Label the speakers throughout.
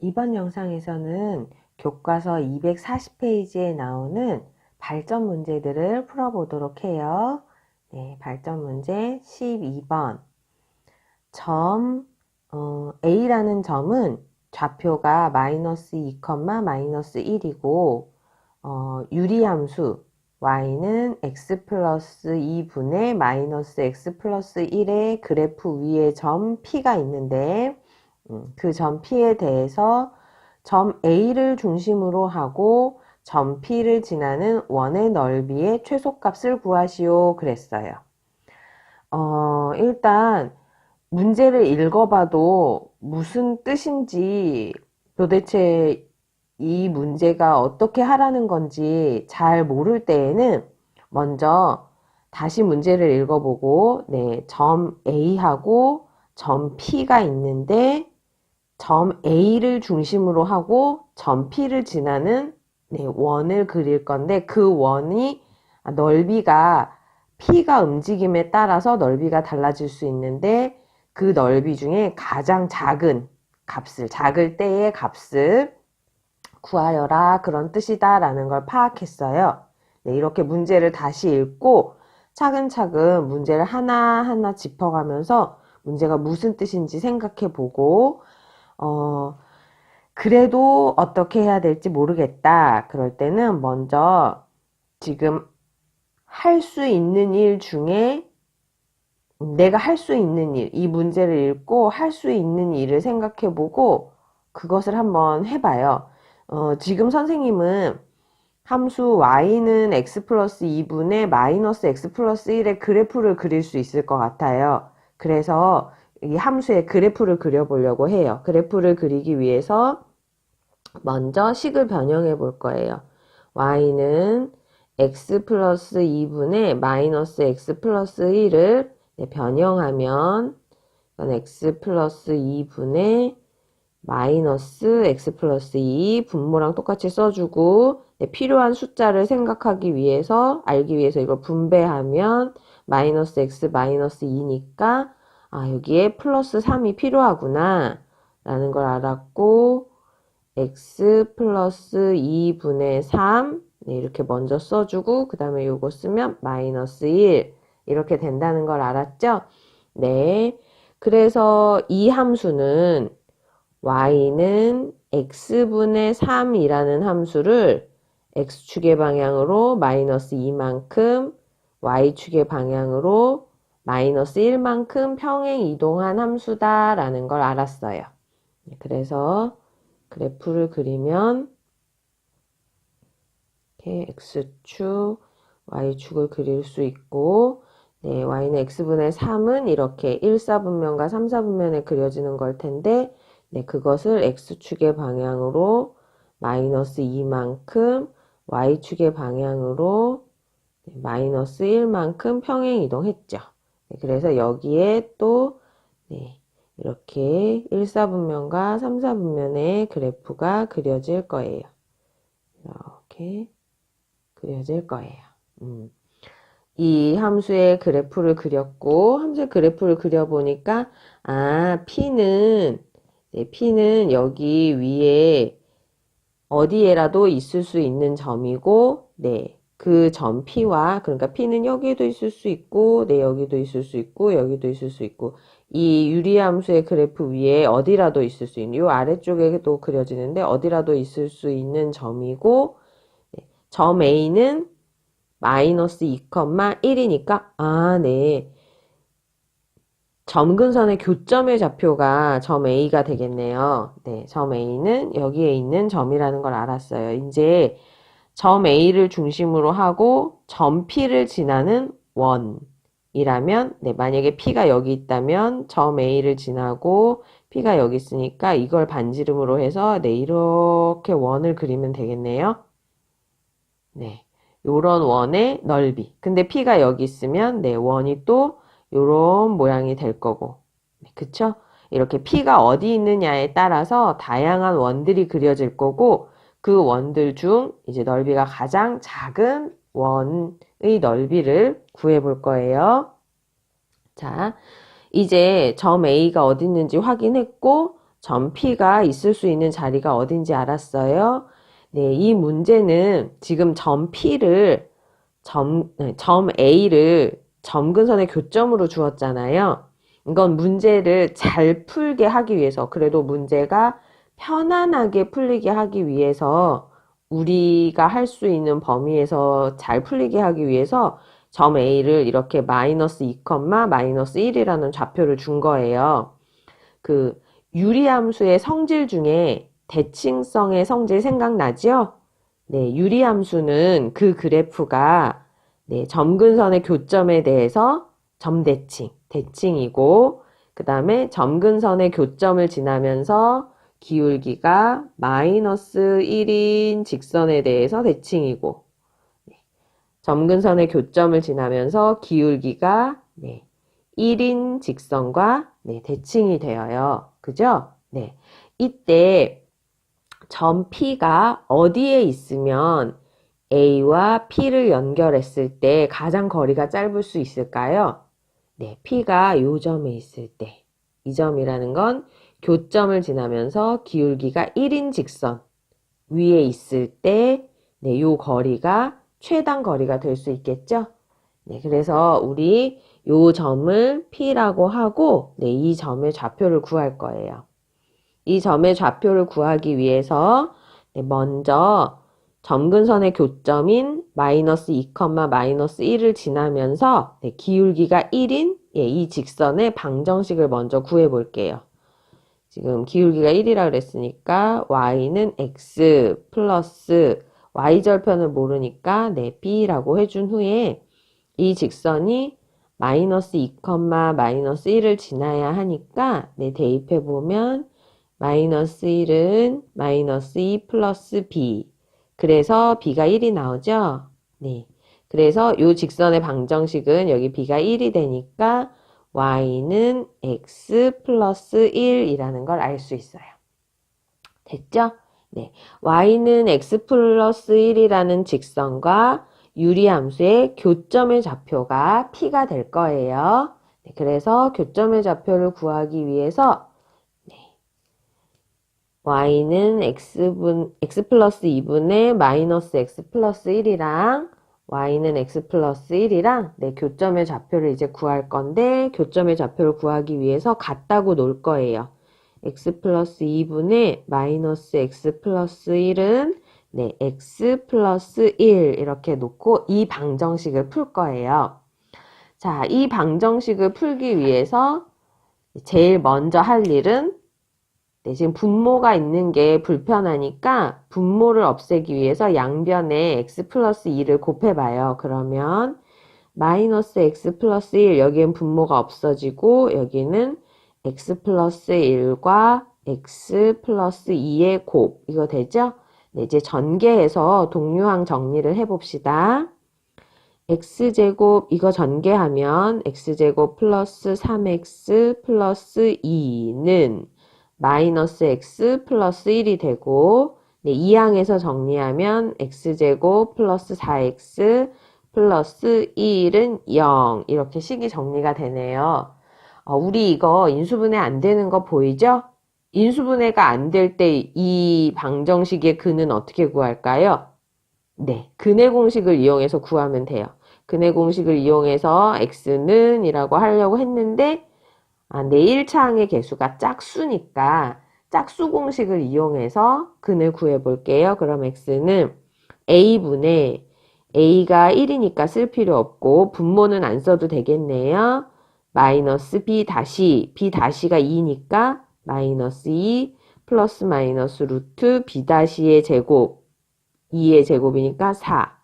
Speaker 1: 이번 영상에서는 교과서 240페이지에 나오는 발전 문제들을 풀어보도록 해요. 네, 발전 문제 12번. A라는 점은 좌표가 마이너스 2, 마이너스 1이고 유리함수 y는 x 플러스 2분의 마이너스 x 플러스 1의 그래프 위에 점 P가 있는데 그 점 P에 대해서 점 A를 중심으로 하고 점 P를 지나는 원의 넓이의 최소값을 구하시오 그랬어요. 일단 문제를 읽어봐도 무슨 뜻인지 도대체 이 문제가 어떻게 하라는 건지 잘 모를 때에는 먼저 다시 문제를 읽어보고 점 A하고 점 P가 있는데 점 A를 중심으로 하고 점 P를 지나는 원을 그릴 건데 그 원이 넓이가 P가 움직임에 따라서 넓이가 달라질 수 있는데 그 넓이 중에 가장 작은 값을, 작을 때의 값을 구하여라 그런 뜻이다 라는 걸 파악했어요. 이렇게 문제를 다시 읽고 차근차근 문제를 하나하나 짚어가면서 문제가 무슨 뜻인지 생각해 보고 그래도 어떻게 해야 될지 모르겠다. 그럴 때는 먼저 지금 할 수 있는 일 중에 내가 할 수 있는 일, 이 문제를 읽고 할 수 있는 일을 생각해 보고 그것을 한번 해봐요. 지금 선생님은 함수 y는 x 플러스 2분의 마이너스 x 플러스 1의 그래프를 그릴 수 있을 것 같아요. 그래서 이 함수의 그래프를 그려보려고 해요. 그래프를 그리기 위해서 먼저 식을 변형해 볼 거예요. y는 x 플러스 2분의 마이너스 x 플러스 1을 변형하면 이건 x 플러스 2분의 마이너스 x 플러스 2 분모랑 똑같이 써주고 필요한 숫자를 생각하기 위해서 알기 위해서 이걸 분배하면 마이너스 x 마이너스 2니까 여기에 플러스 3이 필요하구나 라는 걸 알았고 x 플러스 2분의 3 이렇게 먼저 써주고 그 다음에 요거 쓰면 마이너스 1 이렇게 된다는 걸 알았죠? 네, 그래서 이 함수는 y는 x분의 3이라는 함수를 x축의 방향으로 마이너스 2만큼 y축의 방향으로 마이너스 1만큼 평행 이동한 함수다 라는 걸 알았어요. 그래서 그래프를 그리면 이렇게 x축, y축을 그릴 수 있고 y는 x분의 3은 이렇게 1, 4분면과 3, 4분면에 그려지는 걸 텐데 그것을 x축의 방향으로 마이너스 2만큼 y축의 방향으로 마이너스 1만큼 평행 이동했죠. 그래서 여기에 또 이렇게 1, 4분면과 3, 4분면의 그래프가 그려질 거예요. 이렇게 그려질 거예요. 이 함수의 그래프를 그렸고 함수의 그래프를 그려보니까 P는 여기 위에 어디에라도 있을 수 있는 점이고 그 점 P와 그러니까 P는 여기에도 있을 수 있고 여기도 있을 수 있고 여기도 있을 수 있고 이 유리함수의 그래프 위에 어디라도 있을 수 있는 요 아래쪽에도 그려지는데 어디라도 있을 수 있는 점이고 점 A는 마이너스 2,1이니까 점근선의 교점의 좌표가 점 A가 되겠네요. 점 A는 여기에 있는 점이라는 걸 알았어요. 이제 점 A를 중심으로 하고 점 P를 지나는 원이라면 만약에 P가 여기 있다면 점 A를 지나고 P가 여기 있으니까 이걸 반지름으로 해서 이렇게 원을 그리면 되겠네요. 요런 원의 넓이. 근데 P가 여기 있으면 원이 또 요런 모양이 될 거고. 그쵸? 이렇게 P가 어디 있느냐에 따라서 다양한 원들이 그려질 거고 그 원들 중 이제 넓이가 가장 작은 원의 넓이를 구해 볼 거예요. 자, 이제 점 A가 어디 있는지 확인했고 점 P가 있을 수 있는 자리가 어딘지 알았어요? 네, 이 문제는 지금 점 P를 점 A를 점근선의 교점으로 주었잖아요. 이건 문제를 잘 풀게 하기 위해서, 그래도 문제가 편안하게 풀리게 하기 위해서, 우리가 할 수 있는 범위에서 잘 풀리게 하기 위해서 점 A를 이렇게 마이너스 2, 마이너스 1이라는 좌표를 준 거예요. 그 유리함수의 성질 중에 대칭성의 성질 생각나죠? 네, 유리함수는 그 그래프가 네, 점근선의 교점에 대해서 점대칭, 대칭이고 그 다음에 점근선의 교점을 지나면서 기울기가 마이너스 1인 직선에 대해서 대칭이고 네, 점근선의 교점을 지나면서 기울기가 네, 1인 직선과 네, 대칭이 되어요. 그죠? 네. 이때 점 P가 어디에 있으면 A와 P를 연결했을 때 가장 거리가 짧을 수 있을까요? 네, P가 요 점에 있을 때. 이 점이라는 건 교점을 지나면서 기울기가 1인 직선 위에 있을 때, 네, 요 거리가 최단 거리가 될 수 있겠죠? 네, 그래서 우리 요 점을 P라고 하고, 네, 이 점의 좌표를 구할 거예요. 이 점의 좌표를 구하기 위해서 네, 먼저 점근선의 교점인 마이너스 2, 마이너스 1을 지나면서 네, 기울기가 1인 이 직선의 방정식을 먼저 구해 볼게요. 지금 기울기가 1이라 그랬으니까 y는 x 플러스 y절편을 모르니까 네, b라고 해준 후에 이 직선이 마이너스 2, 마이너스 1을 지나야 하니까 네, 대입해 보면 마이너스 1은 마이너스 2 플러스 b. 그래서 b가 1이 나오죠? 네. 그래서 이 직선의 방정식은 여기 b가 1이 되니까 y는 x 플러스 1이라는 걸 알 수 있어요. 됐죠? 네. y는 x 플러스 1이라는 직선과 유리함수의 교점의 좌표가 p가 될 거예요. 네. 그래서 교점의 좌표를 구하기 위해서 y는 x 플러스 2분의 마이너스 x 플러스 1이랑 y는 x 플러스 1이랑 네, 교점의 좌표를 이제 구할 건데 교점의 좌표를 구하기 위해서 같다고 놓을 거예요. x 플러스 2분의 마이너스 x 플러스 1은 네, x 플러스 1 이렇게 놓고 이 방정식을 풀 거예요. 자, 이 방정식을 풀기 위해서 제일 먼저 할 일은 네, 지금 분모가 있는 게 불편하니까 분모를 없애기 위해서 양변에 x 플러스 2를 곱해봐요. 그러면 마이너스 x 플러스 1 여기엔 분모가 없어지고 여기는 x 플러스 1과 x 플러스 2의 곱 이거 되죠? 네, 이제 전개해서 동류항 정리를 해봅시다. x제곱 이거 전개하면 x제곱 플러스 3x 플러스 2는 마이너스 x 플러스 1이 되고 네, 2항에서 정리하면 x제곱 플러스 4x 플러스 1은 0 이렇게 식이 정리가 되네요. 우리 이거 인수분해 안 되는 거 보이죠? 인수분해가 안 될 때 이 방정식의 근은 어떻게 구할까요? 네, 근의 공식을 이용해서 구하면 돼요. 근의 공식을 이용해서 x는 이라고 하려고 했는데 내 1차항의 개수가 짝수니까 짝수 공식을 이용해서 근을 구해 볼게요. 그럼 x는 a분의 a가 1이니까 쓸 필요 없고 분모는 안 써도 되겠네요. 마이너스 b 다시가 2니까 마이너스 2 플러스 마이너스 루트 b 다시의 제곱 2의 제곱이니까 4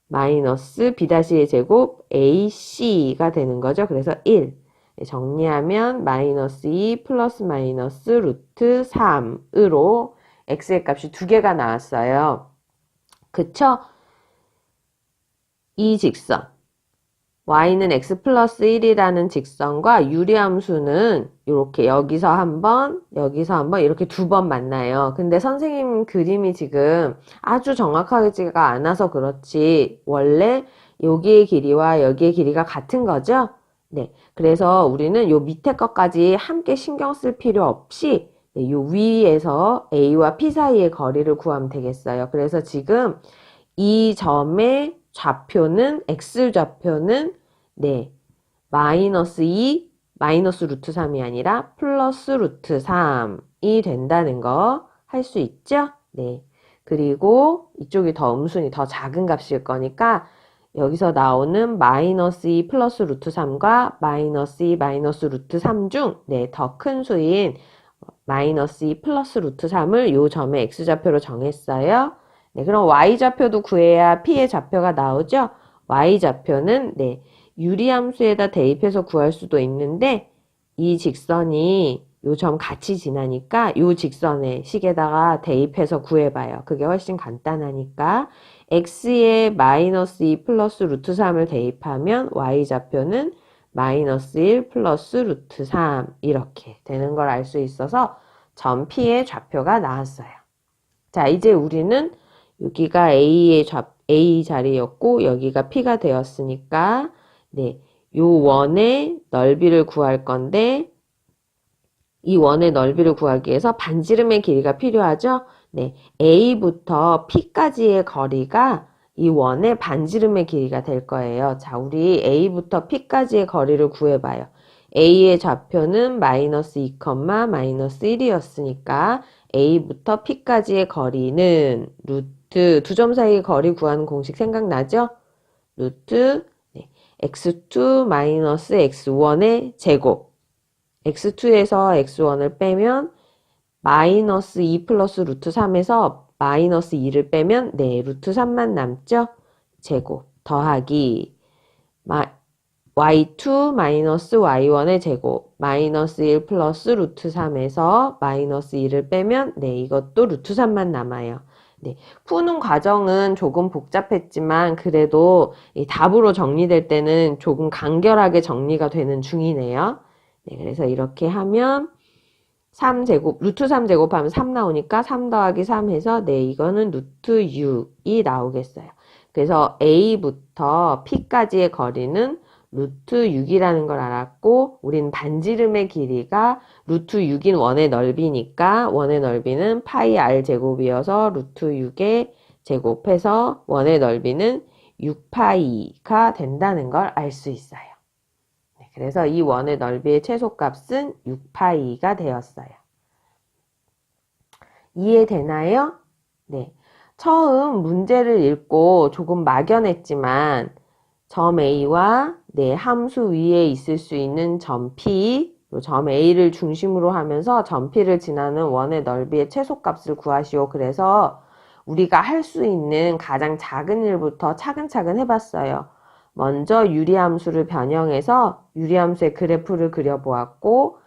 Speaker 1: 마이너스 b 다시의 제곱 ac가 되는 거죠. 그래서 1 정리하면 마이너스 2 플러스 마이너스 루트 3으로 x의 값이 두 개가 나왔어요. 그쵸? 이 직선 y는 x 플러스 1이라는 직선과 유리함수는 이렇게 여기서 한 번, 여기서 한 번 이렇게 두 번 만나요. 근데 선생님 그림이 지금 아주 정확하지가 않아서 그렇지 원래 여기의 길이와 여기의 길이가 같은 거죠? 네, 그래서 우리는 요 밑에 것까지 함께 신경 쓸 필요 없이 네, 요 위에서 A와 P 사이의 거리를 구하면 되겠어요. 그래서 지금 이 점의 좌표는, X좌표는, 네, 마이너스 2, 마이너스 루트 3이 아니라 플러스 루트 3이 된다는 거 할 수 있죠? 네. 그리고 이쪽이 더 음순이 더 작은 값일 거니까 여기서 나오는 마이너스 2 플러스 루트 3과 마이너스 2 마이너스 루트 3 중, 네, 더 큰 수인 마이너스 2 플러스 루트 3을 요 점의 X좌표로 정했어요. 네, 그럼 Y좌표도 구해야 P의 좌표가 나오죠? Y좌표는, 네, 유리함수에다 대입해서 구할 수도 있는데, 이 직선이 요 점 같이 지나니까 요 직선의 식에다가 대입해서 구해봐요. 그게 훨씬 간단하니까. X에 마이너스 2 플러스 루트 3을 대입하면 Y좌표는 마이너스 1 플러스 루트 3 이렇게 되는 걸 알 수 있어서 점 P의 좌표가 나왔어요. 자, 이제 우리는 여기가 A 자리였고 여기가 P가 되었으니까 네, 요 원의 넓이를 구할 건데 이 원의 넓이를 구하기 위해서 반지름의 길이가 필요하죠? 네, A부터 P까지의 거리가 이 원의 반지름의 길이가 될 거예요. 자, 우리 A부터 P까지의 거리를 구해봐요. A의 좌표는 마이너스 2, 마이너스 1이었으니까 A부터 P까지의 거리는 루트, 두 점 사이의 거리 구하는 공식 생각나죠? 루트 네, x2 마이너스 x1의 제곱 x2에서 x1을 빼면 마이너스 2 플러스 루트 3에서 마이너스 2를 빼면 네, 루트 3만 남죠? 제곱 더하기 y2 마이너스 y1의 제곱 마이너스 1 플러스 루트 3에서 마이너스 2를 빼면 네, 이것도 루트 3만 남아요. 네, 푸는 과정은 조금 복잡했지만 그래도 이 답으로 정리될 때는 조금 간결하게 정리가 되는 중이네요. 네, 그래서 이렇게 하면 3제곱, 루트 3제곱 하면 3 나오니까 3 더하기 3 해서 네, 이거는 루트 6이 나오겠어요. 그래서 A부터 P까지의 거리는 루트 6이라는 걸 알았고 우린 반지름의 길이가 루트 6인 원의 넓이니까 원의 넓이는 파이 R 제곱이어서 루트 6의 제곱해서 원의 넓이는 6파이가 된다는 걸 알 수 있어요. 그래서 이 원의 넓이의 최소값은 6파이가 되었어요. 이해되나요? 네. 처음 문제를 읽고 조금 막연했지만 점 A와 네, 함수 위에 있을 수 있는 점 P, 점 A를 중심으로 하면서 점 P를 지나는 원의 넓이의 최소값을 구하시오. 그래서 우리가 할 수 있는 가장 작은 일부터 차근차근 해봤어요. 먼저 유리함수를 변형해서 유리함수의 그래프를 그려보았고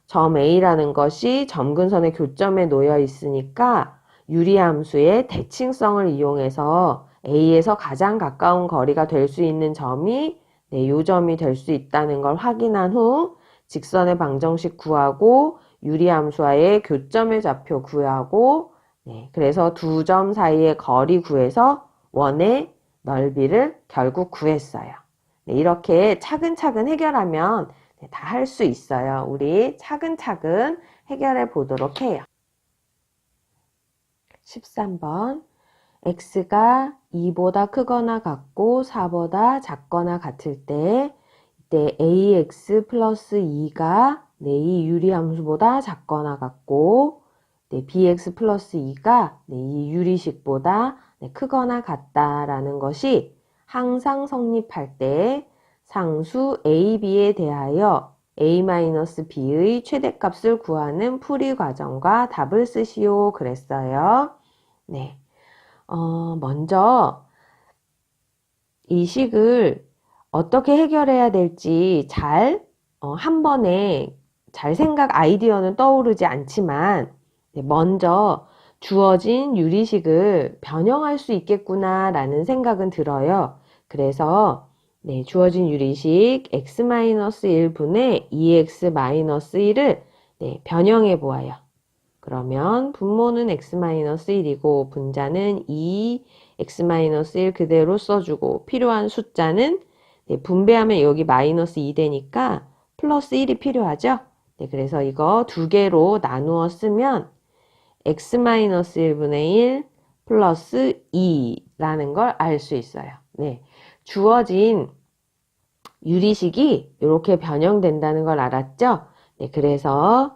Speaker 1: 점 A라는 것이 점근선의 교점에 놓여 있으니까 유리함수의 대칭성을 이용해서 A에서 가장 가까운 거리가 될 수 있는 점이 네, 요 점이 될 수 있다는 걸 확인한 후 직선의 방정식 구하고 유리함수와의 교점의 좌표 구하고 네, 그래서 두 점 사이의 거리 구해서 원의 넓이를 결국 구했어요. 네, 이렇게 차근차근 해결하면 네, 다 할 수 있어요. 우리 차근차근 해결해 보도록 해요. 13번 x가 2보다 크거나 같고 4보다 작거나 같을 때 이때 ax 플러스 2가 네, 이 유리함수보다 작거나 같고 네, bx 플러스 2가 네, 이 유리식보다 네, 크거나 같다라는 것이 항상 성립할 때 상수 a, b에 대하여 a-b의 최대값을 구하는 풀이 과정과 답을 쓰시오 그랬어요. 네. 먼저 이 식을 어떻게 해결해야 될지 한 번에 잘 아이디어는 떠오르지 않지만 먼저 주어진 유리식을 변형할 수 있겠구나 라는 생각은 들어요. 그래서 네, 주어진 유리식 x-1분의 2x-1을 네, 변형해 보아요. 그러면 분모는 x-1이고 분자는 2x-1 그대로 써주고 필요한 숫자는 네, 분배하면 여기 마이너스 2 되니까 플러스 1이 필요하죠? 네, 그래서 이거 두 개로 나누어 쓰면 x-1분의 1 플러스 2라는 걸 알 수 있어요. 네, 주어진 유리식이 이렇게 변형된다는 걸 알았죠? 네, 그래서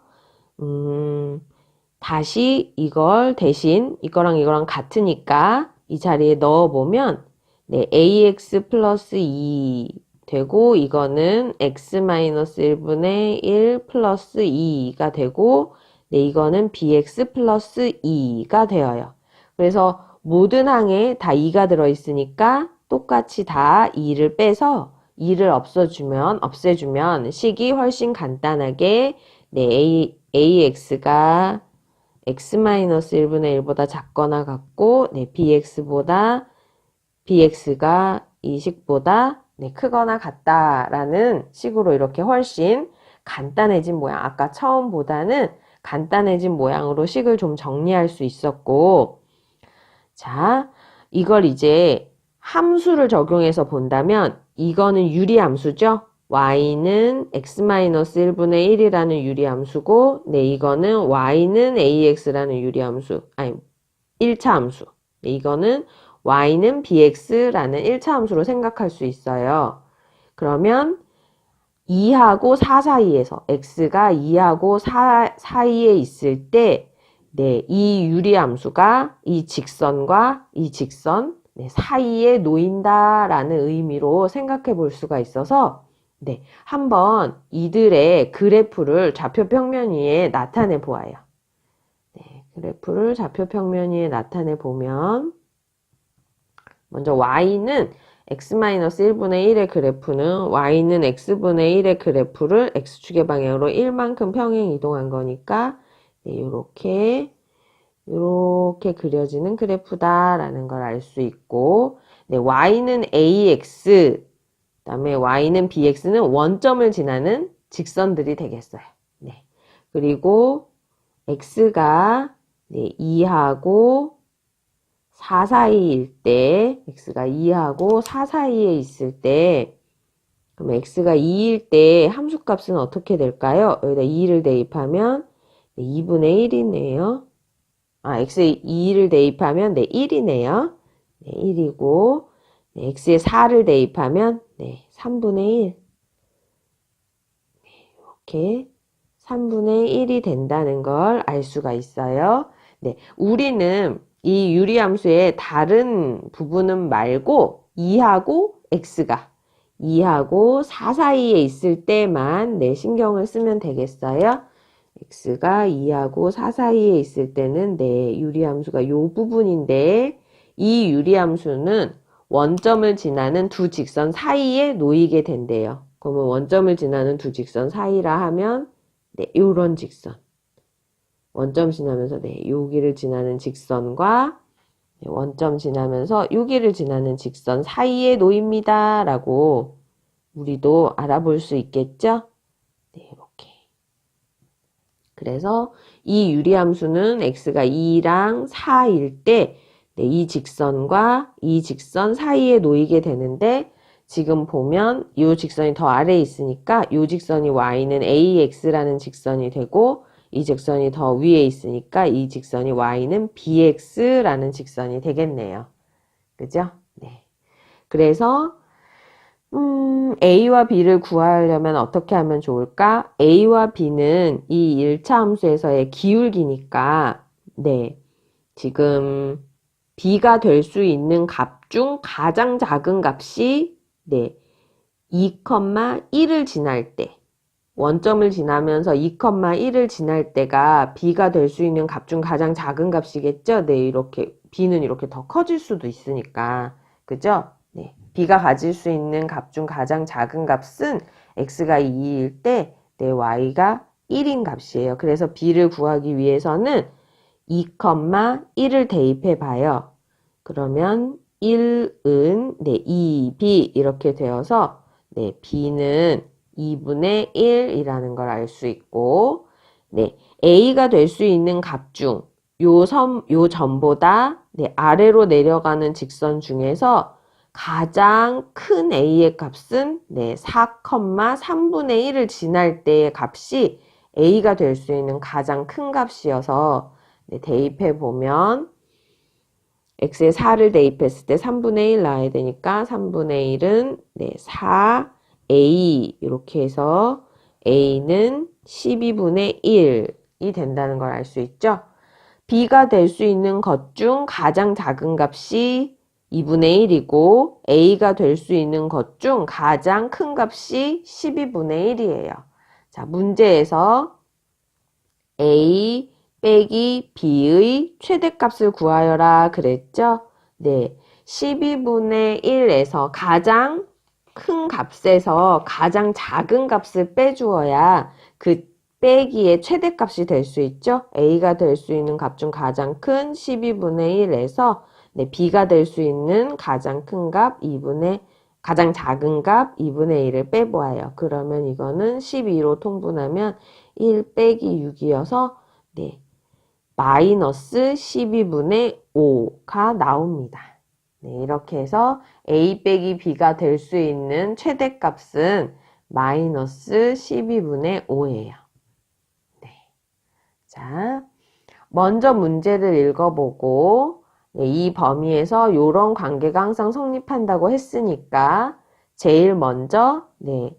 Speaker 1: 다시 이걸 대신 이거랑 이거랑 같으니까 이 자리에 넣어보면 네, ax 플러스 2 되고 이거는 x-1분의 1 플러스 2가 되고 네, 이거는 bx 플러스 2가 되어요. 그래서 모든 항에 다 2가 들어있으니까 똑같이 다 2를 빼서 2를 없애주면 식이 훨씬 간단하게 네, ax가 x-1분의 1보다 작거나 같고 네, bx가 이 식보다 네, 크거나 같다라는 식으로 이렇게 훨씬 간단해진 모양, 아까 처음보다는 간단해진 모양으로 식을 좀 정리할 수 있었고, 자, 이걸 이제 함수를 적용해서 본다면 이거는 유리함수죠. y는 x-1분의 1이라는 유리함수고 네, 이거는 y는 ax라는 유리함수, 아니 1차 함수. 네, 이거는 y는 bx라는 1차 함수로 생각할 수 있어요. 그러면 2하고 4 사이에서 x가 2하고 4 사이에 있을 때 네, 이 유리함수가 이 직선과 이 직선 네, 사이에 놓인다라는 의미로 생각해 볼 수가 있어서 네, 한번 이들의 그래프를 좌표 평면 위에 나타내 보아요. 네, 그래프를 좌표 평면 위에 나타내 보면 먼저 y는 x-1분의 1의 그래프는 y는 x분의 1의 그래프를 x축의 방향으로 1만큼 평행 이동한 거니까 네, 요렇게 그려지는 그래프다라는 걸 알 수 있고 네, y는 ax 그 다음에 y는 bx는 원점을 지나는 직선들이 되겠어요. 네. 그리고 x가 네, 2하고 4 사이일 때 x가 2하고 4 사이에 있을 때 그럼 x가 2일 때 함수값은 어떻게 될까요? 여기다 2를 대입하면 네, 2분의 1이네요. x에 2를 대입하면 네, 1이네요. 네, 1이고 네, x에 4를 대입하면 네, 3분의 1. 네, 이렇게 3분의 1이 된다는 걸 알 수가 있어요. 네, 우리는 이 유리함수의 다른 부분은 말고 2하고 x가 2하고 4 사이에 있을 때만 네, 신경을 쓰면 되겠어요. x가 2하고 4 사이에 있을 때는 네, 유리함수가 이 부분인데 이 유리함수는 원점을 지나는 두 직선 사이에 놓이게 된대요. 그러면 원점을 지나는 두 직선 사이라 하면 네, 요런 직선. 원점 지나면서 네, 여기를 지나는 직선과 네, 원점 지나면서 여기를 지나는 직선 사이에 놓입니다. 라고 우리도 알아볼 수 있겠죠? 네, 이렇게. 그래서 이 유리함수는 x가 2랑 4일 때 네, 이 직선과 이 직선 사이에 놓이게 되는데 지금 보면 이 직선이 더 아래에 있으니까 이 직선이 y는 ax라는 직선이 되고 이 직선이 더 위에 있으니까 이 직선이 y는 bx라는 직선이 되겠네요. 그죠? 네. 그래서 a와 b를 구하려면 어떻게 하면 좋을까? a와 b는 이 1차 함수에서의 기울기니까 네. 지금 b가 될 수 있는 값 중 가장 작은 값이 네. 2,1을 지날 때 원점을 지나면서 2,1을 지날 때가 b가 될 수 있는 값 중 가장 작은 값이겠죠? 네, 이렇게 b는 이렇게 더 커질 수도 있으니까. 그죠? 네. b가 가질 수 있는 값 중 가장 작은 값은 x가 2일 때 네, y가 1인 값이에요. 그래서 b를 구하기 위해서는 2,1을 대입해 봐요. 그러면 1은 네, 2b 이렇게 되어서 네, b는 2분의 1이라는 걸 알 수 있고 네, a가 될 수 있는 값 중 요 점보다 네, 아래로 내려가는 직선 중에서 가장 큰 a의 값은 네, 4,3분의 1을 지날 때의 값이 A가 될 수 있는 가장 큰 값이어서 네, 대입해 보면 x에 4를 대입했을 때 3분의 1 나와야 되니까 3분의 1은 네, 4a 이렇게 해서 a는 12분의 1이 된다는 걸 알 수 있죠. b가 될 수 있는 것 중 가장 작은 값이 2분의 1이고 a가 될 수 있는 것 중 가장 큰 값이 12분의 1이에요. 자, 문제에서 a 빼기 b의 최대값을 구하여라 그랬죠? 네, 12분의 1에서 가장 큰 값에서 가장 작은 값을 빼주어야 그 빼기의 최대값이 될 수 있죠? a가 될 수 있는 값 중 가장 큰 12분의 1에서 네, b가 될 수 있는 가장 큰 값 가장 작은 값 2분의 1을 빼보아요. 그러면 이거는 12로 통분하면 1 빼기 6이어서 네, 마이너스 12분의 5가 나옵니다. 네, 이렇게 해서 a 빼기 b가 될 수 있는 최대값은 마이너스 12분의 5예요. 네. 자, 먼저 문제를 읽어보고 네, 이 범위에서 이런 관계가 항상 성립한다고 했으니까 제일 먼저 네,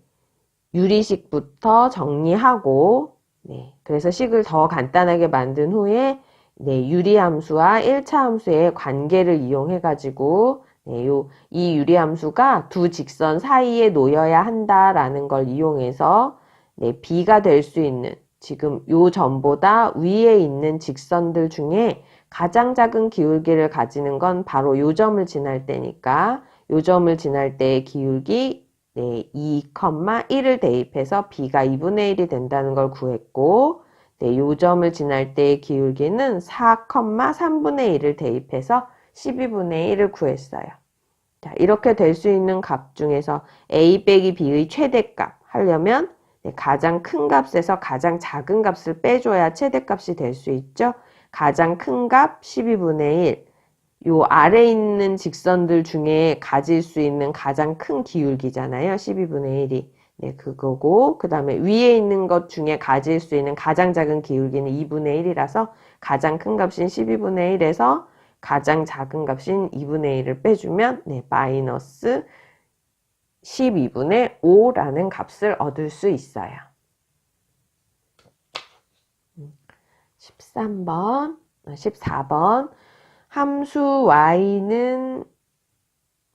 Speaker 1: 유리식부터 정리하고 네, 그래서 식을 더 간단하게 만든 후에 네, 유리함수와 1차 함수의 관계를 이용해 가지고 네, 이 유리함수가 두 직선 사이에 놓여야 한다라는 걸 이용해서 네, b가 될 수 있는 지금 요 점보다 위에 있는 직선들 중에 가장 작은 기울기를 가지는 건 바로 요 점을 지날 때니까 요 점을 지날 때의 기울기 네, 2,1을 대입해서 b가 2분의 1이 된다는 걸 구했고 네, 요 점을 지날 때의 기울기는 4,3분의 1을 대입해서 12분의 1을 구했어요. 자, 이렇게 될 수 있는 값 중에서 a 빼기 b의 최대값 하려면 네, 가장 큰 값에서 가장 작은 값을 빼줘야 최대값이 될 수 있죠. 가장 큰 값 12분의 1. 요 아래에 있는 직선들 중에 가질 수 있는 가장 큰 기울기잖아요. 12분의 1이. 네, 그거고 그 다음에 위에 있는 것 중에 가질 수 있는 가장 작은 기울기는 2분의 1이라서 가장 큰 값인 12분의 1에서 가장 작은 값인 2분의 1을 빼주면 네, 마이너스 12분의 5라는 값을 얻을 수 있어요. 13번, 14번 함수 y는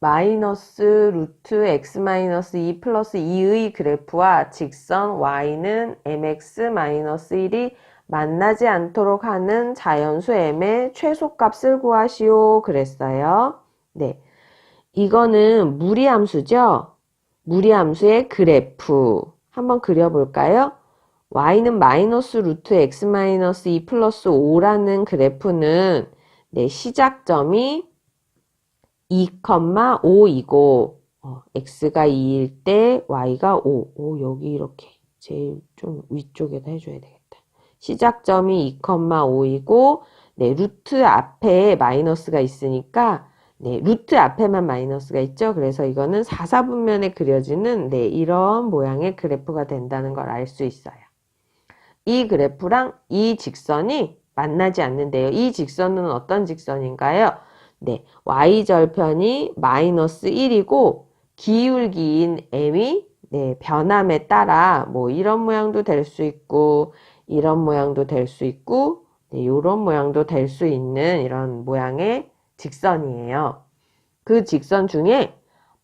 Speaker 1: 마이너스 루트 x 마이너스 2 플러스 2의 그래프와 직선 y는 mx 마이너스 1이 만나지 않도록 하는 자연수 m의 최소값을 구하시오 그랬어요. 네, 이거는 무리함수죠. 무리함수의 그래프 한번 그려볼까요? y는 마이너스 루트 x 마이너스 2 플러스 5라는 그래프는 네, 시작점이 2,5이고 x가 2일 때 y가 5. 여기 이렇게 제일 좀 위쪽에다 해줘야 되겠다. 시작점이 2,5이고 네, 루트 앞에 마이너스가 있으니까 네, 루트 앞에만 마이너스가 있죠. 그래서 이거는 4사분면에 그려지는 네, 이런 모양의 그래프가 된다는 걸 알 수 있어요. 이 그래프랑 이 직선이 만나지 않는데요. 이 직선은 어떤 직선인가요? 네, y절편이 마이너스 1이고 기울기인 m이 네, 변함에 따라 뭐 이런 모양도 될 수 있고 이런 모양도 될 수 있고 네, 이런 모양도 될 수 있는 이런 모양의 직선이에요. 그 직선 중에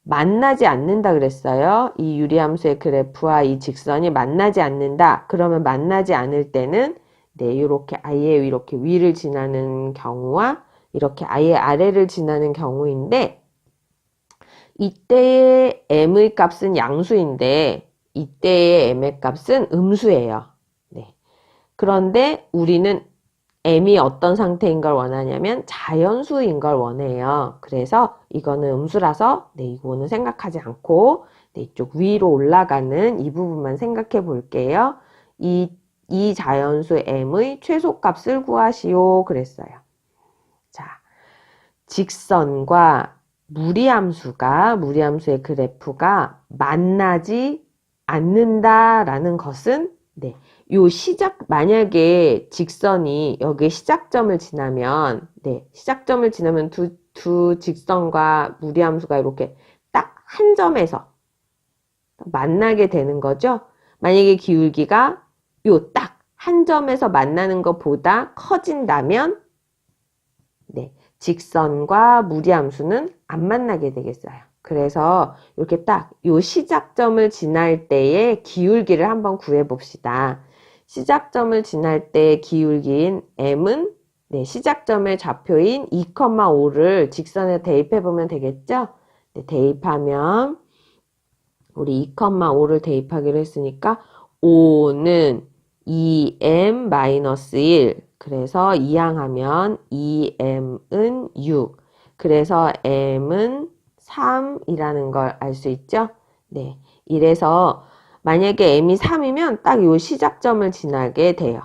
Speaker 1: 만나지 않는다 그랬어요. 이 유리함수의 그래프와 이 직선이 만나지 않는다. 그러면 만나지 않을 때는 네, 이렇게 아예 이렇게 위를 지나는 경우와 이렇게 아예 아래를 지나는 경우인데 이때의 m의 값은 양수인데 이때의 m의 값은 음수예요. 네. 그런데 우리는 m이 어떤 상태인 걸 원하냐면 자연수인 걸 원해요. 그래서 이거는 음수라서 네, 이거는 생각하지 않고 네, 이쪽 위로 올라가는 이 부분만 생각해 볼게요. 이 자연수 m의 최소값을 구하시오 그랬어요. 자, 직선과 무리함수의 그래프가 만나지 않는다라는 것은 네, 요 만약에 직선이 여기 시작점을 지나면, 시작점을 지나면 두 직선과 무리함수가 이렇게 딱 한 점에서 만나게 되는 거죠. 만약에 기울기가 요 딱 한 점에서 만나는 것보다 커진다면, 직선과 무리함수는 안 만나게 되겠어요. 그래서 이렇게 딱 요 시작점을 지날 때의 기울기를 한번 구해 봅시다. 시작점을 지날 때의 기울기인 m은 시작점의 좌표인 2,5를 직선에 대입해 보면 되겠죠? 대입하면 우리 2,5를 대입하기로 했으니까 5는 2m-1 그래서 이항하면 2m은 6 그래서 m은 3이라는 걸 알 수 있죠? 이래서 만약에 m이 3이면 딱 요 시작점을 지나게 돼요.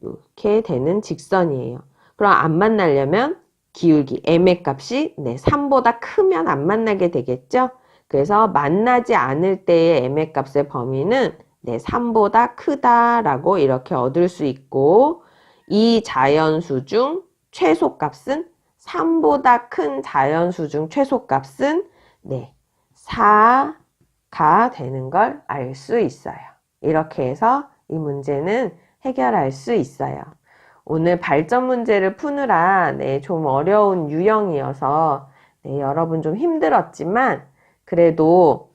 Speaker 1: 이렇게 되는 직선이에요. 그럼 안 만나려면 기울기 m의 값이 3보다 크면 안 만나게 되겠죠? 그래서 만나지 않을 때의 m의 값의 범위는 3보다 크다라고 이렇게 얻을 수 있고 이 자연수 중 최소값은 3보다 큰 자연수 중 최소값은 4가 되는 걸 알 수 있어요. 이렇게 해서 이 문제는 해결할 수 있어요. 오늘 발전 문제를 푸느라 좀 어려운 유형이어서 여러분 좀 힘들었지만 그래도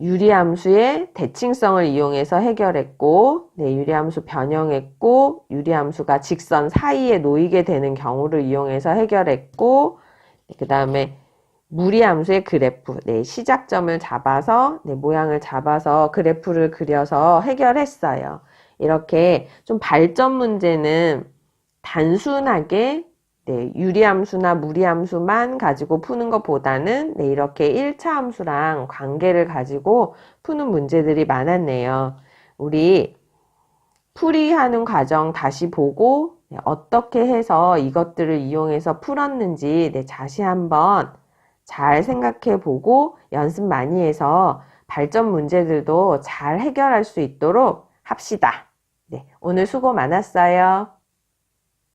Speaker 1: 유리함수의 대칭성을 이용해서 해결했고 유리함수 변형했고 유리함수가 직선 사이에 놓이게 되는 경우를 이용해서 해결했고 그 다음에 무리함수의 그래프 시작점을 잡아서 모양을 잡아서 그래프를 그려서 해결했어요. 이렇게 좀 발전 문제는 단순하게 유리함수나 무리함수만 가지고 푸는 것보다는 이렇게 1차 함수랑 관계를 가지고 푸는 문제들이 많았네요. 우리 풀이하는 과정 다시 보고 어떻게 해서 이것들을 이용해서 풀었는지 다시 한번 잘 생각해 보고 연습 많이 해서 발전 문제들도 잘 해결할 수 있도록 합시다. 오늘 수고 많았어요.